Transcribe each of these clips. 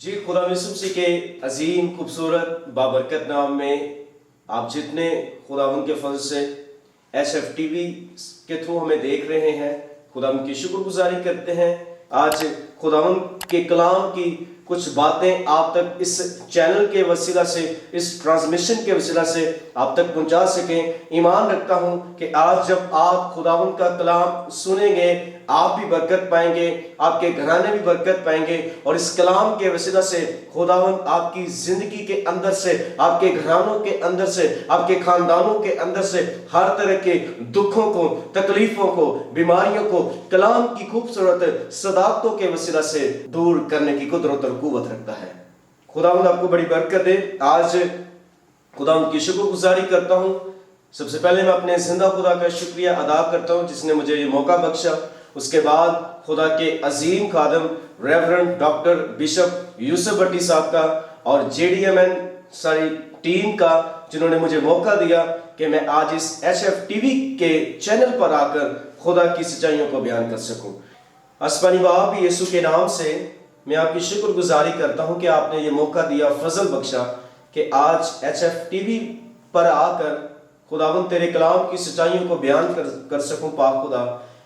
जी, खुदा यीशु मसीह के अजीम खूबसूरत बाबरकत नाम में आप जितने खुदावंद के फजल से HFTV के थ्रू हमें देख रहे हैं, खुदावंद की शुक्रगुजारी करते हैं। आज खुदावंद के कलाम की कुछ बातें आप तक इस चैनल के वसीला से, इस ट्रांसमिशन के वसीला से आप तक पहुंचा सकें। ईमान रखता हूं कि आज जब आप खुदावंद का कलाम सुनेंगे, आप भी बरकत पाएंगे, आपके घराने भी बरकत पाएंगे और इस कलाम के वसीला से खुदावंद आपकी जिंदगी के अंदर से, आपके घरानों के अंदर से, आपके खानदानों के अंदर से हर तरह के दुखों को, तकलीफों को, बीमारियों को कलाम की खूबसूरत सदाकतों के वसीला से दूर करने की कुदरत और कुव्वत रखता है। खुदावंद आपको बड़ी बरकत दे। आज खुदावंद की शुक्रगुजारी करता हूँ। सबसे पहले मैं अपने जिंदा खुदा का शुक्रिया अदा करता हूँ जिसने मुझे ये मौका बख्शा। उसके बाद खुदा के अजीम खादम रेवरेंड डॉक्टर बिशप यूसुफ भट्टी साहब का और JDMN सारी टीम का जिन्होंने मुझे मौका दिया कि मैं आज इस HFTV के चैनल पर आकर खुदा की सच्चाइयों को बयान कर सकूं। आसमानी बाप यीशु के नाम से मैं आपकी शुक्रगुजारी करता हूं कि आपने ये मौका दिया, फजल बख्शा कि आज HFTV पर आकर खुदावंद तेरे कलाम की सच्चाइयों को बयान कर सकूं। पाक खुदा,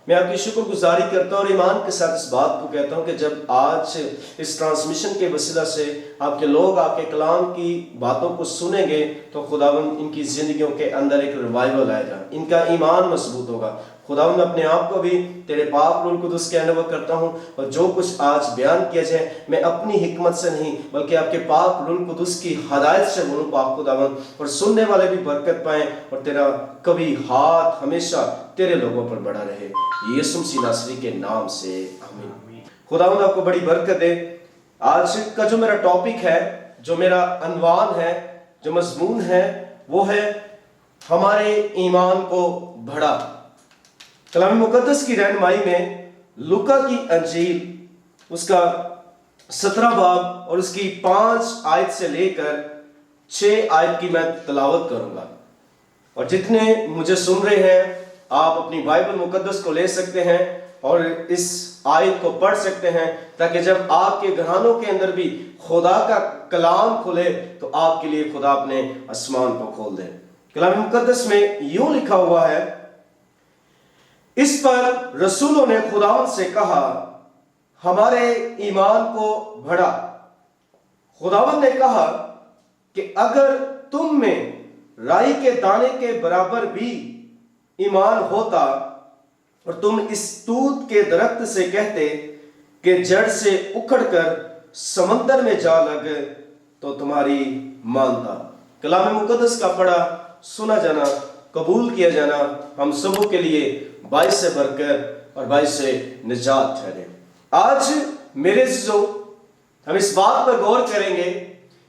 मैं आपकी शुक्रगुजारी करता हूं और ईमान के साथ इस बात को कहता हूं कि जब आज इस ट्रांसमिशन के वसीला से आपके लोग आपके कलाम की बातों को सुनेंगे तो खुदावंद इनकी जिंदगियों के अंदर एक रिवाइवल आएगा, इनका ईमान मजबूत होगा। खुदावंद अपने आप को भी तेरे पाक रूह कुदस के अंदर करता हूं और जो कुछ आज बयान किया जाए मैं अपनी हिकमत से नहीं बल्कि आपके पाक रूह कुदस की हदायत से बोलूं पाक खुदावंद, और सुनने वाले भी बरकत पाएं और तेरा कभी हाथ हमेशा तेरे लोगों पर बड़ा रहे, यीशु मसीह नासरी के नाम से आमीन। खुदावंद आपको बड़ी बरकत दे। आज का जो मेरा टॉपिक है, जो मेरा अनवान है, जो मजमून है, वो है हमारे ईमान को बढ़ा। कलाम मुकद्दस की रहनुमाई में लूका की अंजील उसका 17 बाब और उसकी 5 आयत से लेकर 6 आयत की मैं तलावत करूंगा। और जितने मुझे सुन रहे हैं, आप अपनी बाइबल मुकद्दस को ले सकते हैं और इस आयत को पढ़ सकते हैं ताकि जब आपके घरानों के अंदर भी खुदा का कलाम खुले तो आपके लिए खुदा अपने आसमान को खोल दे। कलाम मुकद्दस में यूं लिखा हुआ है, इस पर रसूलों ने खुदावंद से कहा, हमारे ईमान को बढ़ा। खुदावंद ने कहा कि अगर तुम में राई के दाने के बराबर भी ईमान होता और तुम इस तूत के दरख्त से कहते कि जड़ से उखड़कर समंदर में जा लग, तो तुम्हारी मानता। कलाम मुकद्दस का पढ़ा, सुना जाना, कबूल किया जाना हम सबों के लिए बाइस से बरकत और बाइस से निजात ठहरे। आज मेरे जो हम इस बात पर गौर करेंगे,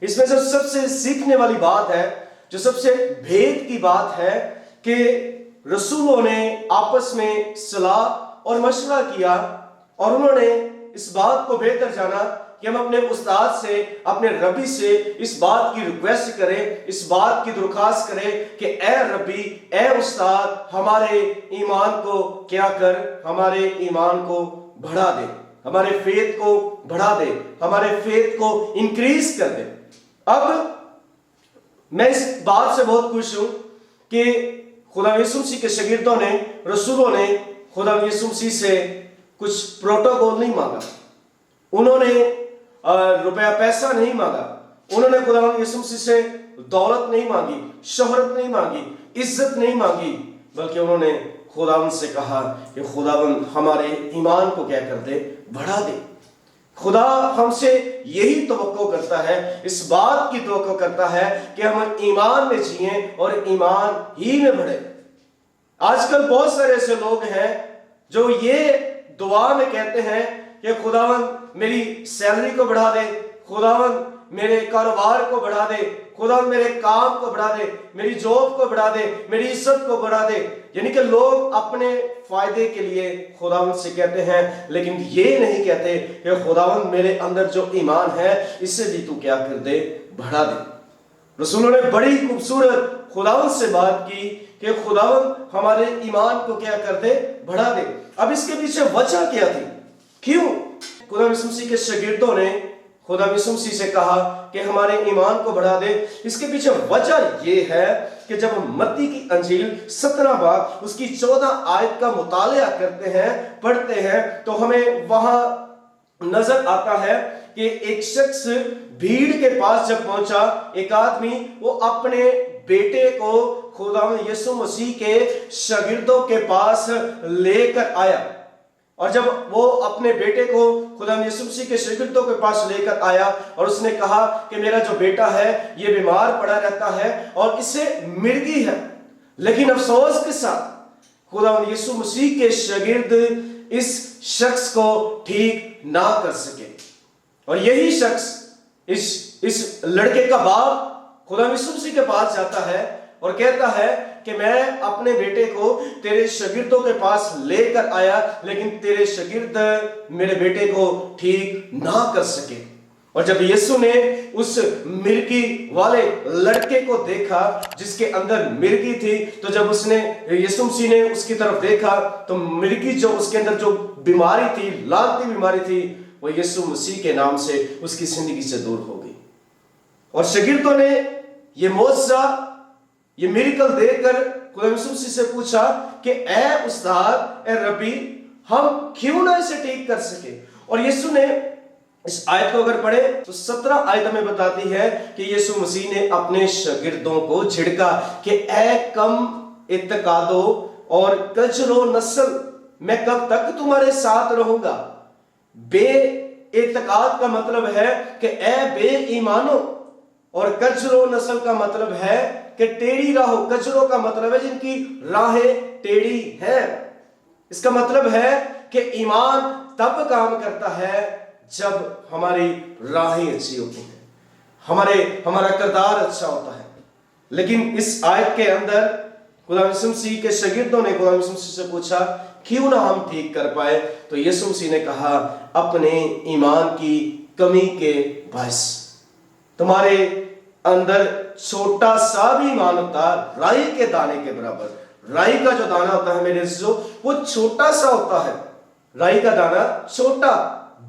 इसमें जो सबसे सीखने वाली बात है, जो सबसे भेद की बात है कि रसूलों ने आपस में सलाह और मशवरा किया और उन्होंने इस बात को बेहतर जाना कि हम अपने उस्ताद से, अपने रबी से इस बात की रिक्वेस्ट करें, इस बात की दरख्वास्त करें कि ए रबी, ए उस्ताद, हमारे ईमान को क्या कर, हमारे ईमान को बढ़ा दे, हमारे फेथ को बढ़ा दे, हमारे फेथ को इंक्रीज कर दे। अब मैं इस बात से बहुत खुश हूं कि खुदा यीशु मसीह के शागिर्दों ने, रसूलों ने खुदा यीशु मसीह से कुछ प्रोटोकॉल नहीं मांगा, उन्होंने रुपया पैसा नहीं मांगा, उन्होंने खुदा यीशु मसीह से दौलत नहीं मांगी, शोहरत नहीं मांगी, इज्जत नहीं मांगी, बल्कि उन्होंने खुदावंद से कहा कि खुदावंद हमारे ईमान को क्या कर दे, बढ़ा दे। खुदा हमसे यही तवक्को करता है, इस बात की तवक्को करता है कि हम ईमान में जिए और ईमान ही में बढ़े। आजकल बहुत सारे ऐसे लोग हैं जो ये दुआ में कहते हैं कि खुदावंद मेरी सैलरी को बढ़ा दे, खुदावंद मेरे कारोबार को बढ़ा दे, खुदावंद मेरे काम को बढ़ा दे, मेरी जॉब को बढ़ा दे, मेरी इज्जत को बढ़ा दे। यानी कि लोग अपने फायदे के लिए खुदावंद से कहते हैं, लेकिन ये नहीं कहते कि खुदावंद मेरे अंदर जो ईमान है इससे भी तू क्या कर दे, बढ़ा दे। रसूलों ने बड़ी खूबसूरत खुदावंद से बात की कि खुदावंद हमारे ईमान को क्या कर दे, बढ़ा दे। अब इसके पीछे वजह क्या थी, क्यों खुदा यीशु मसीह के शागिर्दों ने खुदा यीशु मसीह से कहा कि हमारे ईमान को बढ़ा दे। इसके पीछे वजह ये है कि जब हम मत्ती की अंजील 17 बाब उसकी 14 आयत का मुतालिया करते हैं, पढ़ते हैं, तो हमें वहां नजर आता है कि एक शख्स भीड़ के पास जब पहुंचा, एक आदमी, वो अपने बेटे को खुदावंद यीशु मसीह के शागिर्दों के पास लेकर आया। और जब वो अपने बेटे को खुदावंद यीशु मसीह के शागिर्दों के पास लेकर आया और उसने कहा कि मेरा जो बेटा है ये बीमार पड़ा रहता है और इसे मिर्गी है, लेकिन अफसोस के साथ खुदावंद यीशु मसीह के शागिर्द इस शख्स को ठीक ना कर सके। और यही शख्स इस लड़के का बाप खुदा यीशु मसीह के पास जाता है और कहता है कि मैं अपने बेटे को तेरे शागिर्दों के पास लेकर आया, लेकिन तेरे शागिर्द मेरे बेटे को ठीक ना कर सके। और जब यीशु ने उस मिर्गी वाले लड़के को देखा जिसके अंदर मिर्गी थी, तो जब उसने यीशु मसीह ने उसकी तरफ देखा तो मिर्गी जो उसके अंदर जो बीमारी थी, लानती बीमारी थी, वो यीशु मसीह के नाम से उसकी जिंदगी से दूर हो गई। और शागिर्दों ने ये मौजज़ा, ये मिरेकल देखकर खुदा यीशु मसीह से पूछा कि ए उस्ताद, ए रब्बी, हम क्यों ना इसे ठीक कर सके। और यीशु ने इस आयत को अगर पढ़े तो 17 आयत में बताती है कि यीशु मसीह ने अपने शागिर्दों को झिड़का कि ए कम इत्तेकादो और कचरो नस्ल, मैं कब तक तुम्हारे साथ रहूंगा। बे इत्तेकाद का मतलब है कि ए बे ईमानो, और कचरो नस्ल का मतलब है कि टेढ़ी राहों। कचरो का मतलब है जिनकी राहें टेढ़ी है। इसका मतलब है कि ईमान तब काम करता है जब हमारी राहें अच्छी होती हैं, हमारा किरदार अच्छा होता है। लेकिन इस आयत के अंदर खुदा यीशु मसीह के शागिर्दों ने खुदा यीशु मसीह से पूछा क्यों ना हम ठीक कर पाए, तो यीशु मसीह ने कहा अपने ईमान की कमी के बायस। तुम्हारे अंदर छोटा सा भी ईमान होता, राई के दाने के बराबर। राई का जो दाना होता है मेरे अज़ीज़ों, वो छोटा सा होता है। राई का दाना छोटा,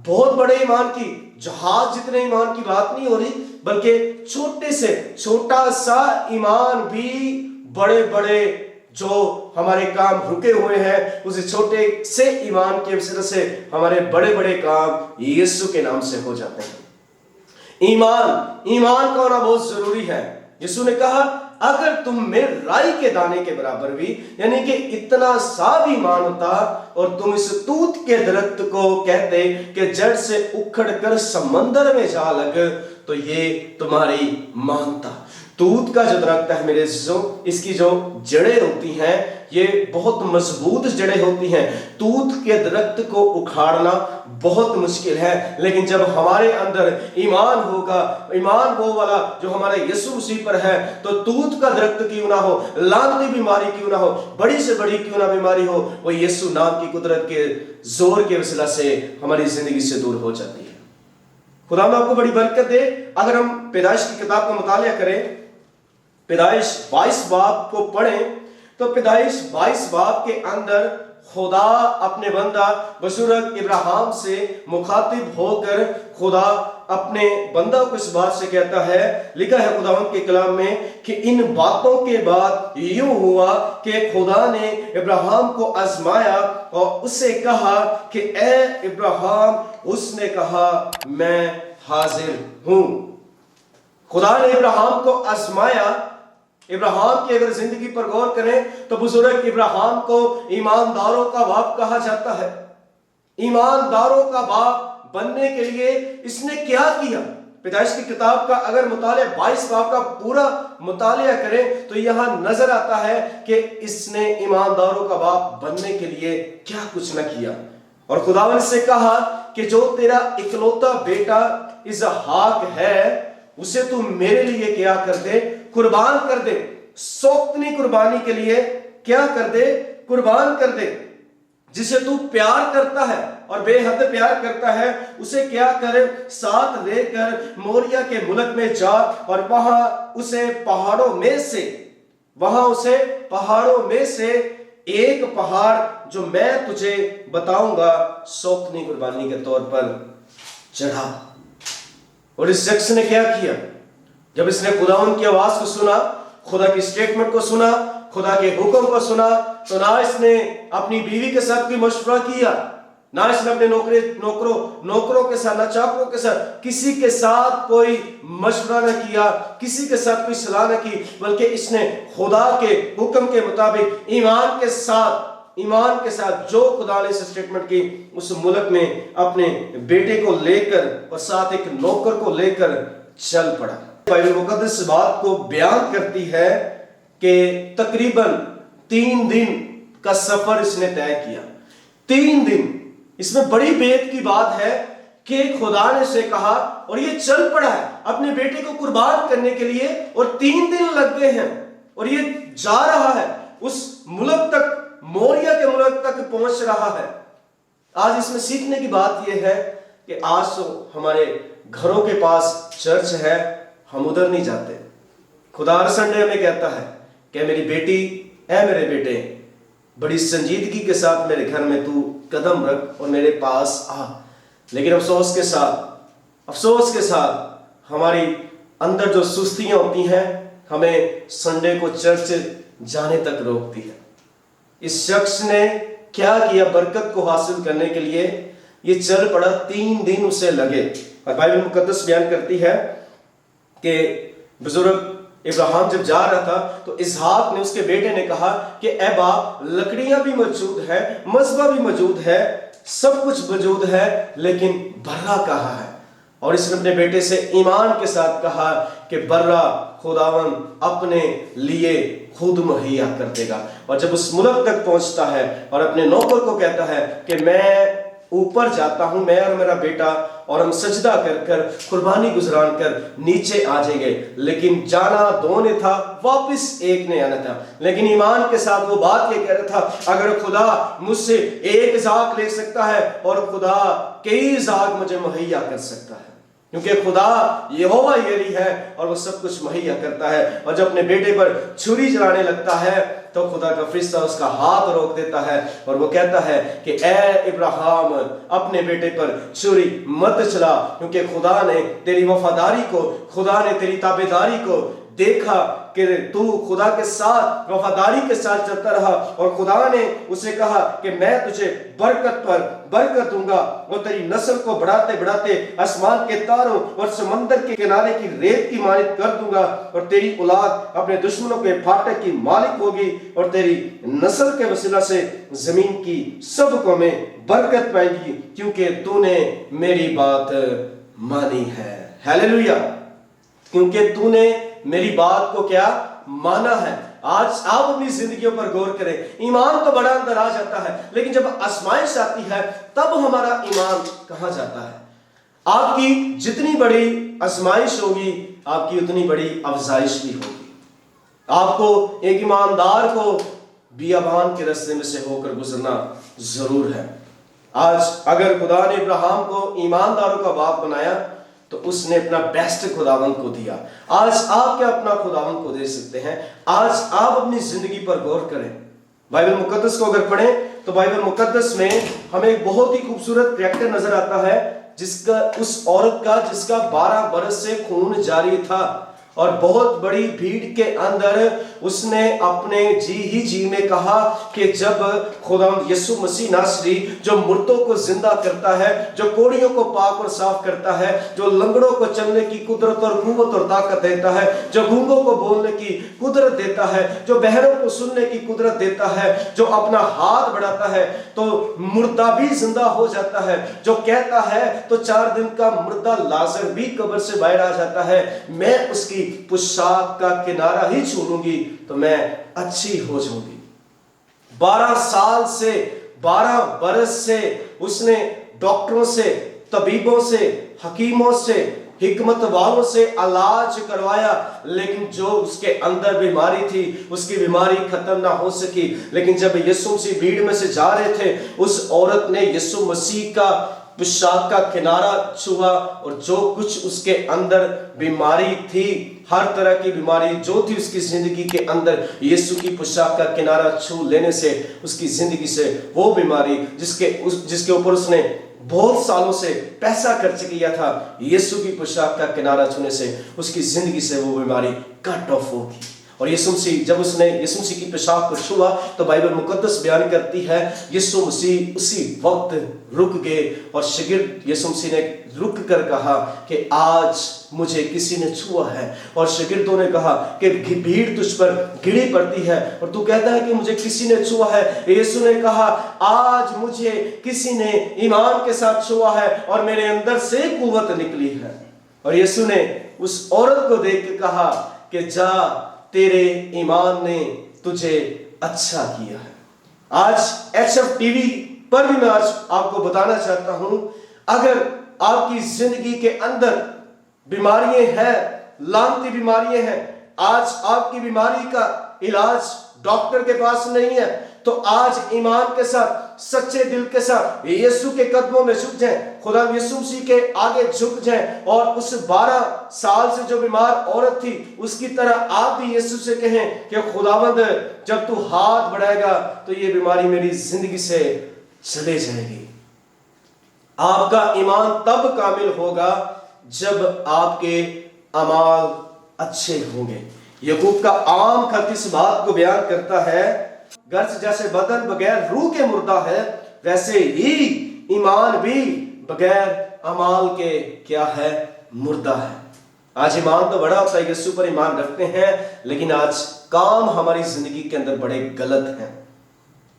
बहुत बड़े ईमान की, जहाज जितने ईमान की बात नहीं हो रही, बल्कि छोटे से छोटा सा ईमान भी बड़े बड़े जो हमारे काम रुके हुए हैं, उस छोटे से ईमान की वजह से हमारे बड़े बड़े काम यीशु के नाम से हो जाते हैं। ईमान का होना बहुत जरूरी है। यीशु ने कहा अगर तुम में राई के दाने के बराबर भी, यानी कि इतना सा भी ईमान होता और तुम इस तूत के दरख्त को कहते कि जड़ से उखड़ कर समंदर में जा लग, तो ये तुम्हारी मानता। तूत का जो दरख्त है मेरे अज़ीज़ों, इसकी जो जड़ें होती हैं ये बहुत मजबूत जड़ें होती हैं। तूत के दरख्त को उखाड़ना बहुत मुश्किल है, लेकिन जब हमारे अंदर ईमान होगा, ईमान वो वाला जो हमारे यीशु मसीह पर है, तो तूत का दरख्त क्यों ना हो, लानती बीमारी क्यों ना हो, बड़ी से बड़ी क्यों ना बीमारी हो, वो यीशु नाम की कुदरत के जोर के वसीला से हमारी जिंदगी से दूर हो जाती है। खुदा आपको बड़ी बरकत दे। अगर हम पैदाइश की किताब का मुतालिया करें, पैदाइश 22 बाब को पढ़ें, तो पैदाइश 22 बाब के अंदर खुदा अपने बंदा बजुर्ग इब्राहिम से मुखातिब होकर खुदा अपने बंदा को इस बात से कहता है, लिखा है खुदावंद के कलाम में कि इन बातों के बाद यूं हुआ कि खुदा ने इब्राहिम को आजमाया और उससे कहा कि ए इब्राहिम। उसने कहा मैं हाजिर हूं। खुदा ने इब्राहिम को आजमाया। इब्राहिम की अगर जिंदगी पर गौर करें तो बुजुर्ग इब्राहिम को ईमानदारों का बाप कहा जाता है। ईमानदारों का बाप बनने के लिए इसने क्या किया? पैदाइश की किताब का अगर मुतालिया 22 बाब का पूरा मुतालिया करें तो यहां नजर आता है कि इसने ईमानदारों का बाप बनने के लिए क्या कुछ न किया। और खुदावंद से कहा कि जो तेरा इकलौता बेटा इसहाक है उसे तू मेरे लिए क्या कर दे, कुर्बान कर दे। सौक्तनी कुर्बानी के लिए क्या कर दे, कुर्बान कर दे। जिसे तू प्यार करता है और बेहद प्यार करता है उसे क्या करे, साथ लेकर मोरिया के मुल्क में जा और वहां उसे पहाड़ों में से एक पहाड़ जो मैं तुझे बताऊंगा सौक्तनी कुर्बानी के तौर पर चढ़ा। और इस शख्स ने क्या किया? जब इसने खुदावंद की आवाज को सुना, खुदा की स्टेटमेंट को सुना, खुदा के हुक्म को सुना, तो ना इसने अपनी बीवी के साथ कोई मशवरा किया, ना इसने अपने नौकरों के साथ, ना चाकरों के साथ, किसी के साथ कोई मशवरा न किया, किसी के साथ कोई सलाह न की, बल्कि इसने खुदा के हुक्म के मुताबिक ईमान के साथ जो खुदा ने स्टेटमेंट की, उस मुल्क में अपने बेटे को लेकर और साथ एक नौकर को लेकर चल पड़ा। बाइबल मुकद्दस बात को बयान करती है कि तकरीबन 3 दिन का सफर इसने तय किया। 3 दिन। इसमें बड़ी बेद की बात है कि खुदा ने से कहा और ये चल पड़ा है अपने बेटे को कुर्बान करने के लिए, और 3 दिन लग गए हैं और ये जा रहा है उस मुल्क तक, मोरिया के मुल्क तक पहुंच रहा है। आज इसमें सीखने की बात यह है कि आज तो हमारे घरों के पास चर्च है, हम उधर नहीं जाते। खुदा हर संडे हमें कहता है कि मेरी बेटी, ऐ मेरे बेटे, बड़ी संजीदगी के साथ मेरे घर में तू कदम रख और मेरे पास आ। लेकिन अफसोस के साथ हमारी अंदर जो सुस्तियां होती हैं, हमें संडे को चर्च जाने तक रोकती है। इस शख्स ने क्या किया? बरकत को हासिल करने के लिए ये चल पड़ा। 3 दिन उसे लगे। और बाइबल मुकद्दस बयान करती है कि बुजुर्ग इब्राहिम जब जा रहा था तो इसहाक ने, उसके बेटे ने कहा कि ए बाप, लकड़ियां भी मौजूद है, मज़बा भी मौजूद है, सब कुछ मौजूद है, लेकिन बर्रा कहाँ है? और इसने अपने बेटे से ईमान के साथ कहा कि बर्रा खुदावंद अपने लिए खुद मुहैया कर देगा। और जब उस मुल्क तक पहुंचता है और अपने नौकर को कहता है कि मैं ऊपर जाता हूं, मैं और मेरा बेटा, और हम सजदा कर कुर्बानी गुजरान कर नीचे आ जाएंगे, लेकिन जाना 2 ने था, वापस 1 ने आना था। लेकिन ईमान के साथ वो बात ये कह रहा था, अगर खुदा मुझसे 1 ज़ाक ले सकता है और खुदा कई ज़ाक मुझे मुहैया कर सकता है, क्योंकि खुदा यहोवा यरी है और वो सब कुछ मुहैया करता है। और जब अपने बेटे पर छुरी चलाने लगता है तो खुदा का फरिश्ता उसका हाथ रोक देता है और वो कहता है कि ए इब्राहिम, अपने बेटे पर छुरी मत चला, क्योंकि खुदा ने तेरी वफादारी को, खुदा ने तेरी ताबेदारी को देखा कि तू खुदा के साथ वफादारी के साथ चलता रहा, और खुदा ने उसे कहा कि मैं तुझे बरकत पर बरकत दूंगा, वो तेरी नस्ल को बढ़ाते बढ़ाते आसमान के तारों और समंदर के किनारे की रेत की मानित कर दूंगा, और तेरी औलाद अपने दुश्मनों के फाटक की मालिक होगी, और तेरी नस्ल के वसीला से जमीन की सब कौमें बरकत पाएंगी, क्योंकि तूने मेरी बात मानी है। हालेलुया! क्योंकि तूने मेरी बात को क्या माना है। आज आप अपनी जिंदगियों पर गौर करें। ईमान तो बड़ा अंदर आ जाता है, लेकिन जब आजमाइश आती है तब हमारा ईमान कहां जाता है? आपकी जितनी बड़ी आजमाइश होगी, आपकी उतनी बड़ी अफजाइश भी होगी। आपको एक ईमानदार को बियाबान के रास्ते में से होकर गुजरना जरूर है। आज अगर खुदा ने इब्राहिम को ईमानदारों का बाप बनाया तो उसने अपना बेस्ट खुदावंद को दिया। आज आप क्या अपना खुदावंद को दे सकते हैं? आज आप अपनी जिंदगी पर गौर करें। बाइबल मुकद्दस को अगर पढ़ें तो बाइबल मुकद्दस में हमें एक बहुत ही खूबसूरत कैरेक्टर नजर आता है, जिसका, उस औरत का जिसका 12 बरस से खून जारी था, और बहुत बड़ी भीड़ के अंदर उसने अपने जी में कहा कि जब खुदा यीशु मसीह नासरी, जो मुर्दों को जिंदा करता है, जो कोड़ियों को पाक और साफ करता है, जो लंगड़ों को चलने की कुदरत और कुव्वत और ताकत देता है, जो गूंगों को बोलने की कुदरत देता है, जो बहरों को सुनने की कुदरत देता है, जो अपना हाथ बढ़ाता है तो मुर्दा भी जिंदा हो जाता है, जो कहता है तो 4 दिन का मुर्दा लाजर भी कब्र से बाहर आ जाता है, मैं उसकी पोशाक का किनारा ही छू लूंगी तो मैं अच्छी हो जाऊंगी। 12 बरस से उसने डॉक्टरों से, तबीबों से, हकीमों से, हिकमत वालों से इलाज करवाया, लेकिन जो उसके अंदर बीमारी थी उसकी बीमारी खत्म ना हो सकी। लेकिन जब यीशु मसीह भीड़ में से जा रहे थे, उस औरत ने यीशु मसीह का पोशाक का किनारा छुआ, और जो कुछ उसके अंदर बीमारी थी, हर तरह की बीमारी जो थी उसकी जिंदगी के अंदर, यीशु की पोशाक का किनारा छू लेने से उसकी जिंदगी से वो बीमारी जिसके ऊपर उसने बहुत सालों से पैसा खर्च किया था, यीशु की पोशाक का किनारा छूने से उसकी जिंदगी से वो बीमारी कट ऑफ होगी। और यीशु मसीह जब उसने यीशु मसीह की पोशाक को छुआ तो बाइबल मुकद्दस बयान करती है यीशु मसीह उसी वक्त रुक गए और शागिर्द यीशु मसीह ने रुक कर कहा कि आज मुझे किसी ने छुआ है। और शागिर्दों ने कहा कि भीड़ तुझ पर गिरी पड़ती है और तू कहता है कि मुझे किसी ने छुआ है। यीशु ने कहा आज मुझे किसी ने ईमान के साथ छुआ है और मेरे अंदर से कुव्वत निकली है। और यीशु ने उस औरत को देख के कहा कि जा, तेरे ईमान ने तुझे अच्छा किया है। आज HF टीवी पर भी मैं आज आपको बताना चाहता हूं, अगर आपकी जिंदगी के अंदर बीमारियां हैं, लानती बीमारियां हैं, आज आपकी बीमारी का इलाज डॉक्टर के पास नहीं है, तो आज ईमान के साथ, सच्चे दिल के साथ यीशु के कदमों में झुक जाएं, खुदा यीशु मसीह के आगे झुक जाएं और उस 12 साल से जो बीमार औरत थी उसकी तरह आप भी यीशु से कहें कि खुदावंद जब तू हाथ बढ़ाएगा तो ये बीमारी मेरी जिंदगी से चले जाएगी। आपका ईमान तब कामिल होगा जब आपके अमाल अच्छे होंगे। याकूब का आम खत इस बात को बयान करता है, गर्ज जैसे बदन बगैर रूह के मुर्दा है, वैसे ही ईमान भी बगैर अमाल के क्या है, मुर्दा है। आज ईमान तो बड़ा होता है, यीशु पर ईमान रखते हैं, लेकिन आज काम हमारी जिंदगी के अंदर बड़े गलत हैं।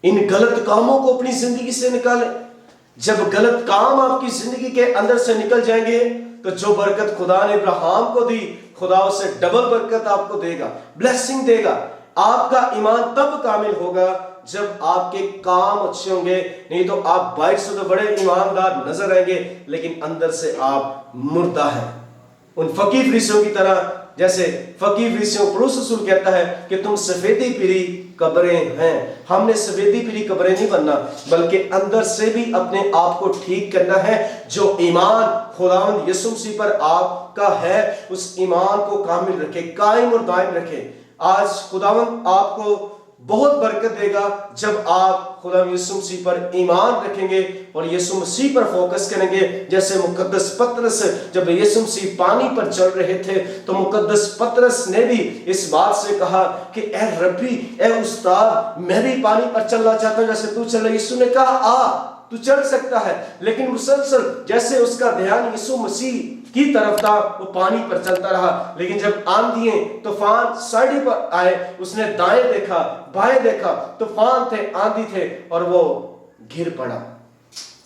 इन गलत कामों को अपनी जिंदगी से निकालें। जब गलत काम आपकी जिंदगी के अंदर से निकल जाएंगे तो जो बरकत खुदा ने अब्राहम को दी, खुदा उसे डबल बरकत आपको देगा, ब्लेसिंग देगा। आपका ईमान तब कामिल होगा जब आपके काम अच्छे होंगे, नहीं तो आप बाहर से तो बड़े ईमानदार नजर आएंगे लेकिन अंदर से आप मुर्दा हैं। उन फकीर फरीसियों की तरह, जैसे फकीर फरीसियों पौलुस रसूल कहता है कि तुम सफेदी पीली कब्रें हैं। हमने सफेदी पीली कब्रें नहीं बनना, बल्कि अंदर से भी अपने आप को ठीक करना है। जो ईमान खुदावंद यीशु मसीह पर आपका है, उस ईमान को कामिल रखे, कायम और दायम रखे। आज खुदावंद आपको बहुत बरकत देगा जब आप खुदा यीशु मसीह पर ईमान रखेंगे और यीशु मसीह पर फोकस करेंगे। जैसे मुकद्दस पतरस जब यीशु मसीह पानी पर चल रहे थे तो मुकद्दस पतरस ने भी इस बात से कहा कि ए रब्बी, ए उस्ताद, मैं भी पानी पर चलना चाहता हूं जैसे तू चल। यीशु ने कहा आ, तू चल सकता है। लेकिन मुसलसल जैसे उसका ध्यान यीशु मसीह की तरफ था, वो पानी पर चलता रहा। लेकिन जब आंधियां तूफान साइड पर आए, उसने दाएं देखा, बाएं देखा, तूफान थे, आंधी थे और वो गिर पड़ा।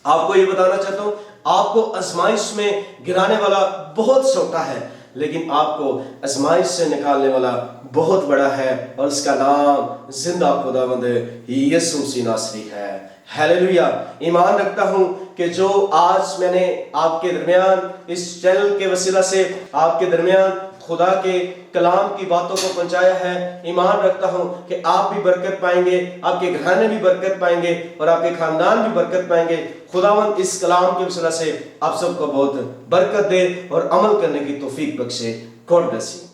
आपको ये बताना चाहता हूं, आपको आजमाइश में गिराने वाला बहुत छोटा है, लेकिन आपको आजमाइश से निकालने वाला बहुत बड़ा है और उसका नाम जिंदा खुदावंद यीशु मसीह नासरी है। हालेलुया। ईमान रखता हूं कि जो आज मैंने आपके दरमियान इस चैनल के वसीला से आपके दरमियान खुदा के कलाम की बातों को पहुंचाया है, ईमान रखता हूं कि आप भी बरकत पाएंगे, आपके घराने भी बरकत पाएंगे और आपके खानदान भी बरकत पाएंगे। खुदावंद इस कलाम के वसीला से आप सबको बहुत बरकत दे और अमल करने की तौफीक बख्शे। God bless you.